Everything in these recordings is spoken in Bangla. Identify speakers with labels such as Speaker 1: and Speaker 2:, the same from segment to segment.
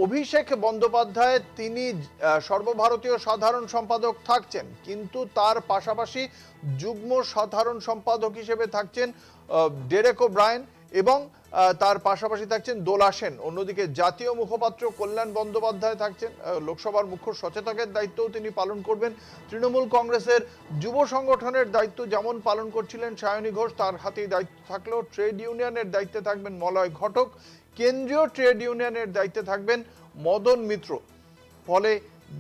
Speaker 1: অভিষেক বন্দ্যোপাধ্যায় তিনি সর্বভারতীয় সাধারণ সম্পাদক থাকছেন, কিন্তু তার পাশাপাশি যুগ্ম সাধারণ সম্পাদক হিসেবে থাকছেন ডেরেক ওব্রায়েন এবং তার পাশাপাশি থাকছেন দোলা সেন। অন্যদিকে জাতীয় মুখপাত্র কল্যাণ বন্দ্যোপাধ্যায় থাকছেন, লোকসভার মুখ্য সচেতকের দায়িত্বও তিনি পালন করবেন। তৃণমূল কংগ্রেসের যুব সংগঠনের দায়িত্ব যেমন পালন করছিলেন সায়নী ঘোষ, তার হাতেই দায়িত্ব থাকলেও ট্রেড ইউনিয়নের দায়িত্বে থাকবেন মলয় ঘটক, কেন্দ্রীয় ট্রেড ইউনিয়নের দায়িত্বে থাকবেন মদন মিত্র। ফলে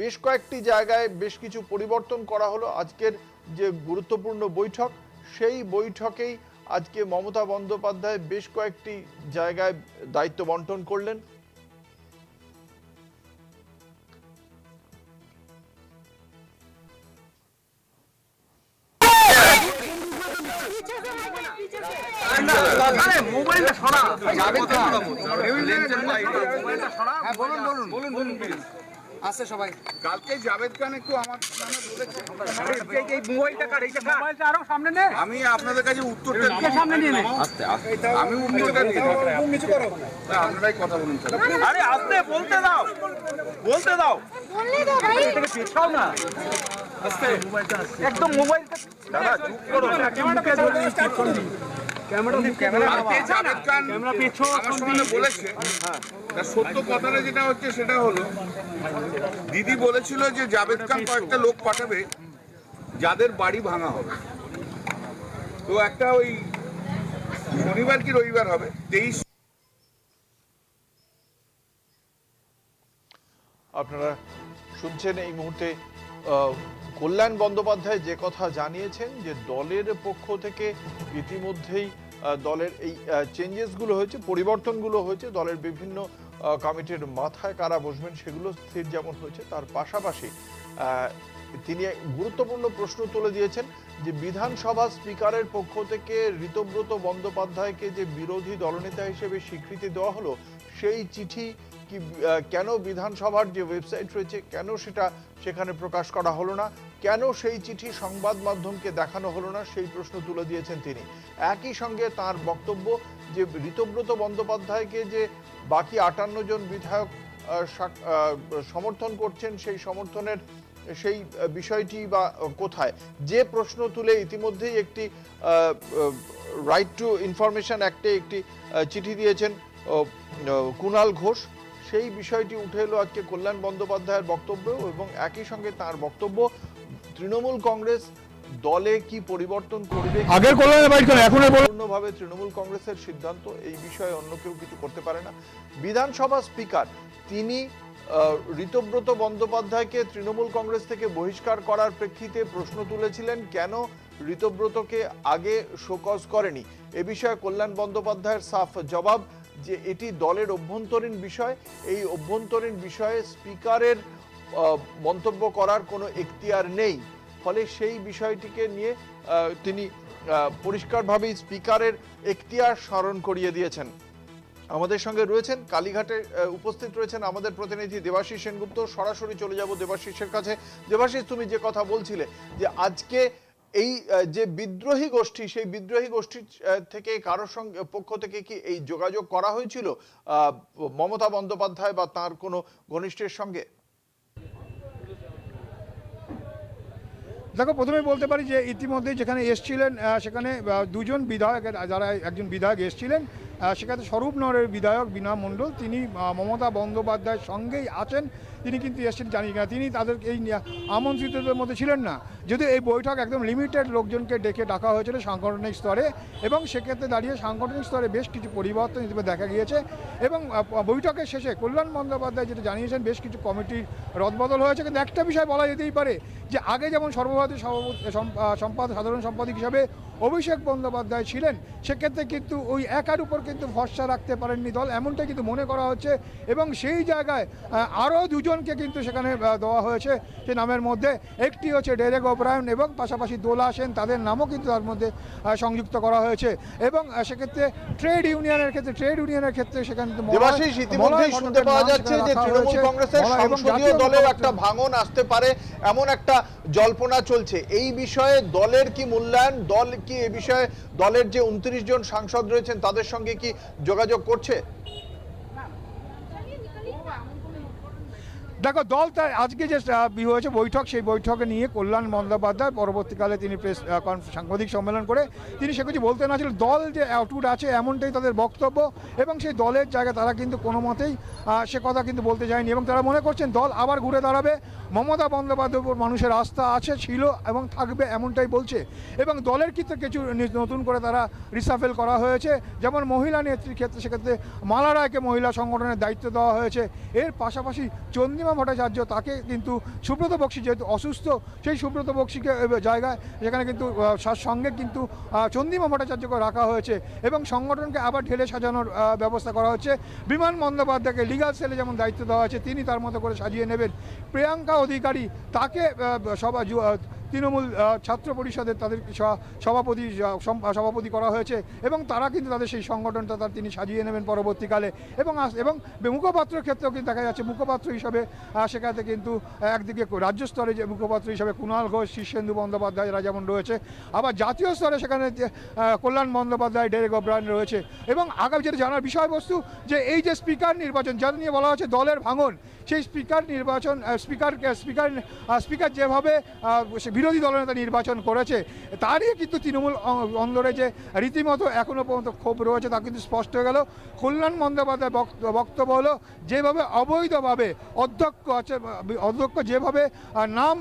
Speaker 1: বেশ কয়েকটি জায়গায় বেশ কিছু পরিবর্তন করা হলো। আজকের যে গুরুত্বপূর্ণ বৈঠক, সেই বৈঠকেই আজকে মমতা বন্দ্যোপাধ্যায় বেশ কয়েকটি জায়গায় দায়িত্ব বন্টন করলেন।
Speaker 2: আছে সবাই কালকে জাভেদ খান একটু আমার নামে বলেছে এই মোবাইলটা কার, এইটা কার, মোবাইলটা আরো সামনে নে, আমি আপনাদের কাছে উত্তরটা সামনে নিয়ে নে, আস্তে আস্তে আমি উত্তরটা দিয়ে দেব, নিচু করো, আপনারাই কথা বলুন। আরে আস্তে বলতে দাও, বলতে দাও, বললে দাও ভাই, এটাকে পেছাও না, আস্তে মোবাইলটা একদম মোবাইলটা দাদা চুপ করো, ক্যামেরাটা ধরে স্টার্ট করুন, সত্য কথাটা যেটা হচ্ছে সেটা হলো, দিদি বলেছিল যে জাভেদ খান কয়েকটা লোক পাঠাবে যাদের বাড়ি ভাঙা হবে। তো একটা ওই শনিবার কি রবিবার হবে 23।
Speaker 1: আপনারা শুনছেন এই মুহূর্তে কল্যাণ বন্দ্যোপাধ্যায় যে কথা জানিয়েছেন যে দলের পক্ষ থেকে ইতিমধ্যেই দলের এই চেঞ্জেসগুলো হয়েছে, পরিবর্তনগুলো হয়েছে, দলের বিভিন্ন কমিটির মাথায় কারা বসবেন সেগুলো স্থির যেমন হয়েছে, তার পাশাপাশি তিনি গুরুত্বপূর্ণ প্রশ্ন তুলে দিয়েছেন যে বিধানসভা স্পিকারের পক্ষ থেকে ঋতব্রত বন্দ্যোপাধ্যায়কে যে বিরোধী দলনেতা হিসেবে স্বীকৃতি দেওয়া হলো, সেই চিঠি কি কেন বিধানসভার যে ওয়েবসাইট রয়েছে কেন সেটা সেখানে প্রকাশ করা হলো না, কেন সেই চিঠি সংবাদ মাধ্যমকে দেখানো হলো না, সেই প্রশ্ন তুলে দিয়েছেন তিনি। একই সঙ্গে তার বক্তব্য যে ঋতব্রত বন্দ্যোপাধ্যায়কে যে বাকি 58 জন বিধায়ক সমর্থন করছেন, সেই সমর্থনের সেই বিষয়টি বা কোথায়, যে প্রশ্ন তুলে ইতিমধ্যেই একটি রাইট টু ইনফরমেশন অ্যাক্টে একটি চিঠি দিয়েছেন কুণাল ঘোষ, সেই বিষয়টি উঠে এলো আজকে কল্যাণ বন্দ্যোপাধ্যায়ের বক্তব্য। এবং একই সঙ্গে তার বক্তব্য তৃণমূল কংগ্রেস দলে কি পরিবর্তন করবে, আগের পূর্ণভাবে তৃণমূল কংগ্রেসের সিদ্ধান্ত, এই বিষয়ে অন্য কেউ কিছু করতে পারে না। বিধানসভা স্পিকার তিনি ঋতব্রত বন্দ্যোপাধ্যায়কে তৃণমূল কংগ্রেস থেকে বহিষ্কার করার প্রেক্ষিতে প্রশ্ন তুলেছিলেন কেন ঋতব্রতকে আগে শোকজ করেনি। এ বিষয়ে কল্যাণ বন্দ্যোপাধ্যায়ের সাফ জবাব যে এটি দলের অভ্যন্তরীণ বিষয়, এই অভ্যন্তরীণ বিষয়ে স্পিকারের মন্তব্য করার কোনো এখতিয়ার নেই। ফলে সেই বিষয়টিকে নিয়ে তিনি পরিষ্কারভাবেই স্পিকারের এখতিয়ার স্মরণ করিয়ে দিয়েছেন। আমাদের সঙ্গে রয়েছেন কালীঘাটে উপস্থিত রয়েছেন আমাদের প্রতিনিধি দেবাশিস সেনগুপ্ত। সরাসরি চলে যাব দেবাশিসের কাছে। দেবাশিস, তুমি যে কথা বলছিলে যে আজকে এই যে বিদ্রোহী গোষ্ঠী, সেই বিদ্রোহী গোষ্ঠীর থেকে কারোর সঙ্গে পক্ষ থেকে কি এই যোগাযোগ করা হয়েছিল মমতা বন্দ্যোপাধ্যায় বা তার কোনো ঘনিষ্ঠের সঙ্গে?
Speaker 3: দেখো, প্রথমে বলতে পারি যে ইতিমধ্যে যেখানে এসছিলেন সেখানে দুজন বিধায়ক, যারা একজন বিধায়ক এসছিলেন সেখানে স্বরূপনগরের বিধায়ক বীণা মণ্ডল, তিনি মমতা বন্দ্যোপাধ্যায়ের সঙ্গেই আছেন, তিনি কিন্তু এসছেন জানি না, তিনি তাদের এই আমন্ত্রিতদের মধ্যে ছিলেন না। যদিও এই বৈঠক একদম লিমিটেড লোকজনকে ডাকা হয়েছিল সাংগঠনিক স্তরে, এবং সেক্ষেত্রে দাঁড়িয়ে সাংগঠনিক স্তরে বেশ কিছু পরিবর্তন হিসেবে দেখা গিয়েছে। এবং বৈঠকের শেষে কল্যাণ বন্দ্যোপাধ্যায় যেটা জানিয়েছেন বেশ কিছু কমিটির রদবদল হয়েছে, কিন্তু একটা বিষয় বলা যেতেই পারে যে আগে যেমন সর্বভারতীয় সাধারণ সম্পাদক হিসাবে অভিষেক বন্দ্যোপাধ্যায় ছিলেন, সেক্ষেত্রে কিন্তু ওই একার উপর কিন্তু ভরসা রাখতে পারেননি দল, এমনটাই কিন্তু মনে করা হচ্ছে। এবং সেই জায়গায় আরও দুজনকে কিন্তু সেখানে দেওয়া হয়েছে, সে নামের মধ্যে একটি হচ্ছে ডেরেক ওব্রায়েন এবং পাশাপাশি দোলা সেন, তাদের নামও কিন্তু তার মধ্যে সংযুক্ত করা হয়েছে। এবং সেক্ষেত্রে ট্রেড ইউনিয়নের ক্ষেত্রে সেখানে
Speaker 1: ইতিমধ্যেই শুনতে পাওয়া যাচ্ছে যে তৃণমূল কংগ্রেসের সংসদীয় দলের একটা ভাঙন আসতে পারে, এমন একটা জল্পনা চলছে। এই বিষয়ে দলের কি মূল্যায়ন, দল কি এ বিষয়ে দলের যে 29 জন সাংসদ রয়েছেন তাদের সঙ্গে কি যোগাযোগ করছে?
Speaker 3: দেখো, দল তার আজকে যে হয়েছে বৈঠক, সেই বৈঠকে নিয়ে কল্যাণ বন্দ্যোপাধ্যায় পরবর্তীকালে তিনি প্রেস সাংবাদিক সম্মেলন করে তিনি সে কিছু বলতে না ছিল, দল যে অ্যাউটপুট আছে এমনটাই তাদের বক্তব্য, এবং সেই দলের জায়গায় তারা কিন্তু কোনো মতেই সে কথা কিন্তু বলতে যায়নি, এবং তারা মনে করছেন দল আবার ঘুরে দাঁড়াবে। মমতা বন্দ্যোপাধ্যায়ের উপর মানুষের আস্থা আছে, ছিল এবং থাকবে, এমনটাই বলছে। এবং দলের ক্ষেত্রে কিছু নতুন করে তারা রিসাফেল করা হয়েছে, যেমন মহিলা নেত্রীর ক্ষেত্রে সেক্ষেত্রে মালা রায়কে মহিলা সংগঠনের দায়িত্ব দেওয়া হয়েছে। এর পাশাপাশি চন্দ্রিমা ভট্টাচার্য, তাকে কিন্তু সুব্রত বক্সী যেহেতু অসুস্থ, সেই সুব্রত বক্সীকে জায়গায় যেখানে কিন্তু সঙ্গে কিন্তু চন্দ্রিমা ভট্টাচার্যকে রাখা হয়েছে, এবং সংগঠনকে আবার ঢেলে সাজানোর ব্যবস্থা করা হচ্ছে। বিমান বন্দ্যোপাধ্যায়কে লিগাল সেলে যেমন দায়িত্ব দেওয়া হয়েছে, তিনি তার মতো করে সাজিয়ে নেবেন। প্রিয়াঙ্কা অধিকারী, তাকে তৃণমূল ছাত্র পরিষদের তাদের সভাপতি করা হয়েছে, এবং তারা কিন্তু তাদের সেই সংগঠনটা তিনি সাজিয়ে নেবেন পরবর্তীকালে। এবং মুখপাত্রের ক্ষেত্রেও কিন্তু দেখা যাচ্ছে মুখপাত্র হিসাবে সেখানে কিন্তু একদিকে রাজ্য স্তরে যে মুখপাত্র হিসাবে কুণাল ঘোষ, শীর্ষেন্দু বন্দ্যোপাধ্যায়রা যেমন রয়েছে, আবার জাতীয় স্তরে সেখানে কল্যাণ বন্দ্যোপাধ্যায়, ডেরেক ওব্রায়েন রয়েছে। এবং আগামী যেটা জানার বিষয়বস্তু, যে এই যে স্পিকার নির্বাচন যা নিয়ে বলা হচ্ছে দলের ভাঙন, সেই স্পিকার নির্বাচন স্পিকার যেভাবে বিরোধী দলনেতা নির্বাচন করেছে, তারই কিন্তু তৃণমূল অন্দরে যে রীতিমতো এখনও পর্যন্ত ক্ষোভ রয়েছে তা কিন্তু স্পষ্ট হয়ে গেল। কল্যাণ বন্দ্যোপাধ্যায়ের বক্তব্য হলো, যেভাবে অবৈধভাবে অধ্যক্ষ যেভাবে নাম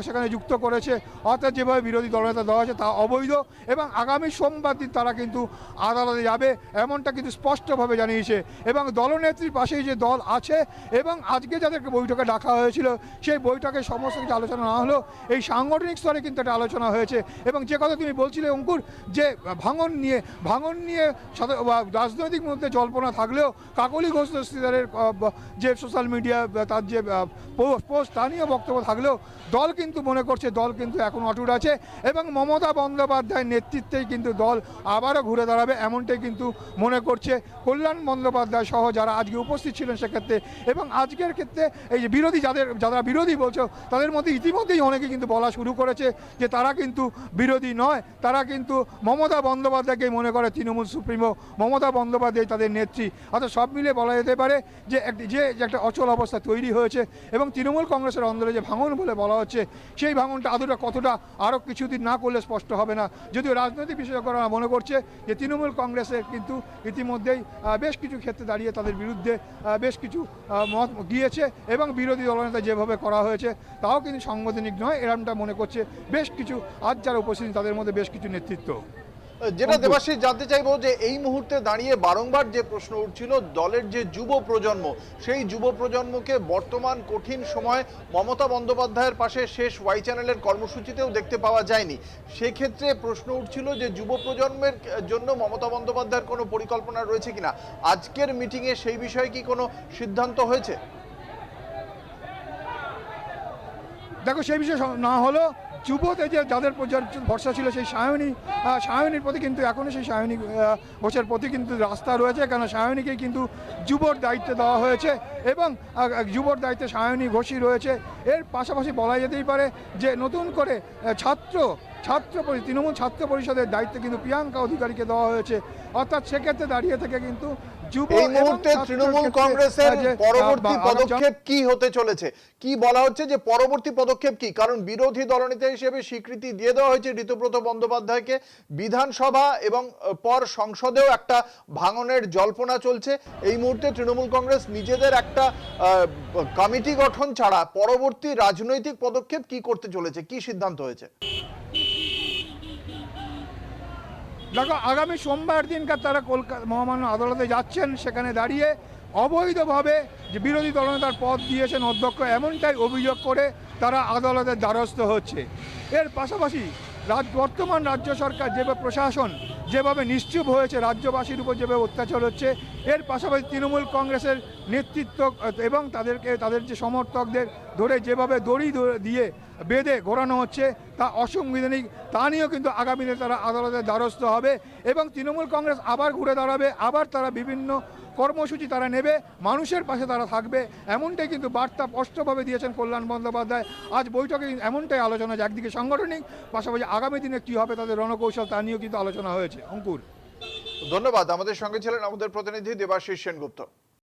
Speaker 3: সেখানে যুক্ত করেছে, অর্থাৎ যেভাবে বিরোধী দলনেতা দেওয়া হয়েছে তা অবৈধ, এবং আগামী সোমবার দিন তারা কিন্তু আদালতে যাবে, এমনটা কিন্তু স্পষ্টভাবে জানিয়েছে। এবং দলনেত্রীর পাশেই যে দল আছে, এবং আজকে যাদেরকে বৈঠকে ডাকা হয়েছিল, সেই বৈঠকে সমস্ত কিছু আলোচনা না হলেও এই সাংগঠনিক স্তরে কিন্তু একটা আলোচনা হয়েছে। এবং যে কথা তুমি বলছিলে অঙ্কুর, যে ভাঙন নিয়ে রাজনৈতিক মধ্যে জল্পনা থাকলেও কাকলি ঘোষ দস্তিদারের যে সোশ্যাল মিডিয়া তার যে পোস্ট, তা নিয়ে বক্তব্য থাকলেও দল কিন্তু মনে করছে দল কিন্তু এখন অটুট আছে, এবং মমতা বন্দ্যোপাধ্যায়ের নেতৃত্বেই কিন্তু দল আবারও ঘুরে দাঁড়াবে, এমনটাই কিন্তু মনে করছে কল্যাণ বন্দ্যোপাধ্যায় সহ যারা আজকে উপস্থিত ছিলেন সেক্ষেত্রে। এবং আজকের ক্ষেত্রে এই যে বিরোধী যারা বিরোধী বলছো, তাদের মধ্যে ইতিমধ্যেই অনেকে কিন্তু বলা শুরু করেছে যে তারা কিন্তু বিরোধী নয়, তারা কিন্তু মমতা বন্দ্যোপাধ্যায়কেই মনে করে তৃণমূল সুপ্রিমো, মমতা বন্দ্যোপাধ্যায় তাদের নেত্রী। অর্থাৎ সব মিলিয়ে বলা যেতে পারে যে একটা অচল অবস্থা তৈরি হয়েছে, এবং তৃণমূল কংগ্রেসের অন্দরে যে ভাঙন বলে বলা হচ্ছে, সেই ভাঙনটা কতটা আরও কিছুদিন না করলে স্পষ্ট হবে না। যদিও রাজনৈতিক বিশেষজ্ঞরা মনে করছে যে তৃণমূল কংগ্রেসের কিন্তু ইতিমধ্যেই বেশ কিছু ক্ষেত্রে দাঁড়িয়ে তাদের বিরুদ্ধে বেশ কিছু মত গিয়েছে, এবং বিরোধী দলনেতা যেভাবে করা হয়েছে তাও কিন্তু সাংবিধানিক নয়, এরকমটা মনে করছে বেশ কিছু আজ যারা উপস্থিত তাদের মধ্যে বেশ কিছু নেতৃত্ব।
Speaker 1: যেটা দেবাশিস জানতে চাইবো, যে এই মুহূর্তে দাঁড়িয়ে বারংবার যে প্রশ্ন উঠছিল দলের যে যুব প্রজন্ম, সেই যুব প্রজন্মকে বর্তমান কঠিন সময় মমতা বন্দ্যোপাধ্যায়ের পাশে শেষ ওয়াই চ্যানেলের কর্মসূচিতেও দেখতে পাওয়া যায়নি। সেক্ষেত্রে প্রশ্ন উঠছিল যে যুব প্রজন্মের জন্য মমতা বন্দ্যোপাধ্যায়ের কোনো পরিকল্পনা রয়েছে কিনা। আজকের মিটিংয়ে সেই বিষয়ে কি কোনো সিদ্ধান্ত হয়েছে?
Speaker 3: দেখো, সেই বিষয়ে না হলো যুবতে যে যাদের ভরসা ছিল সেই সায়নীর প্রতি কিন্তু এখনও সেই সায়নী ঘোষের প্রতি কিন্তু রাস্তা রয়েছে, কেন সায়নীকেই কিন্তু যুবর দায়িত্ব দেওয়া হয়েছে, এবং যুবর দায়িত্বে সায়নী ঘোষই রয়েছে। এর পাশাপাশি বলা যেতেই পারে যে নতুন করে তৃণমূল ছাত্র পরিষদের দায়িত্ব কিন্তু প্রিয়াঙ্কা অধিকারীকে দেওয়া হয়েছে। অর্থাৎ সেক্ষেত্রে দাঁড়িয়ে থেকে কিন্তু
Speaker 1: এই মুহূর্তে তৃণমূল কংগ্রেসের পরবর্তী পদক্ষেপ কি হতে চলেছে, কি বলা হচ্ছে যে পরবর্তী পদক্ষেপ কি? কারণ বিরোধী দলনেতা হিসেবে স্বীকৃতি দিয়ে দেওয়া হয়েছে ঋতুব্রত বন্দ্যোপাধ্যায়কে, বিধানসভা এবং পর সংসদেও একটা ভাঙনের জল্পনা চলছে। এই মুহূর্তে তৃণমূল কংগ্রেস নিজেদের একটা কমিটি গঠন ছাড়া পরবর্তী রাজনৈতিক পদক্ষেপ কি করতে চলেছে, কি সিদ্ধান্ত হয়েছে?
Speaker 3: দেখো, আগামী সোমবার দিনকার তারা কলকাতা মহামান্য আদালতে যাচ্ছেন, সেখানে দাঁড়িয়ে অবৈধভাবে যে বিরোধী দলনেতার পদ দিয়েছেন অধ্যক্ষ, এমনটাই অভিযোগ করে তারা আদালতের দ্বারস্থ হচ্ছে। এর পাশাপাশি বর্তমান রাজ্য সরকার যেভাবে প্রশাসন যেভাবে নিশ্চুপ হয়েছে, রাজ্যবাসীর উপর যেভাবে অত্যাচার হচ্ছে, এর পাশাপাশি তৃণমূল কংগ্রেসের নেতৃত্ব এবং তাদের যে সমর্থকদের ধরে যেভাবে দড়ি দিয়ে বেঁধে ঘোরানো হচ্ছে তা অসাংবিধানিক, তা নিয়েও কিন্তু আগামী দিনে তারা আদালতের দ্বারস্থ হবে, এবং তৃণমূল কংগ্রেস আবার ঘুরে দাঁড়াবে, আবার তারা বিভিন্ন কর্মসূচি তারা নেবে, মানুষের পাশে তারা থাকবে, এমনটাই কিন্তু বার্তা স্পষ্টভাবে দিয়েছেন কল্যাণ বন্দ্যোপাধ্যায়। আজ বৈঠকে এমনটাই আলোচনা, যে একদিকে সাংগঠনিক, পাশাপাশি আগামী দিনে কী হবে তাদের রণকৌশল, তা নিয়েও কিন্তু আলোচনা হয়েছে। অঙ্কুর,
Speaker 1: ধন্যবাদ। আমাদের সঙ্গে ছিলেন আমাদের প্রতিনিধি দেবাশিস সেনগুপ্ত।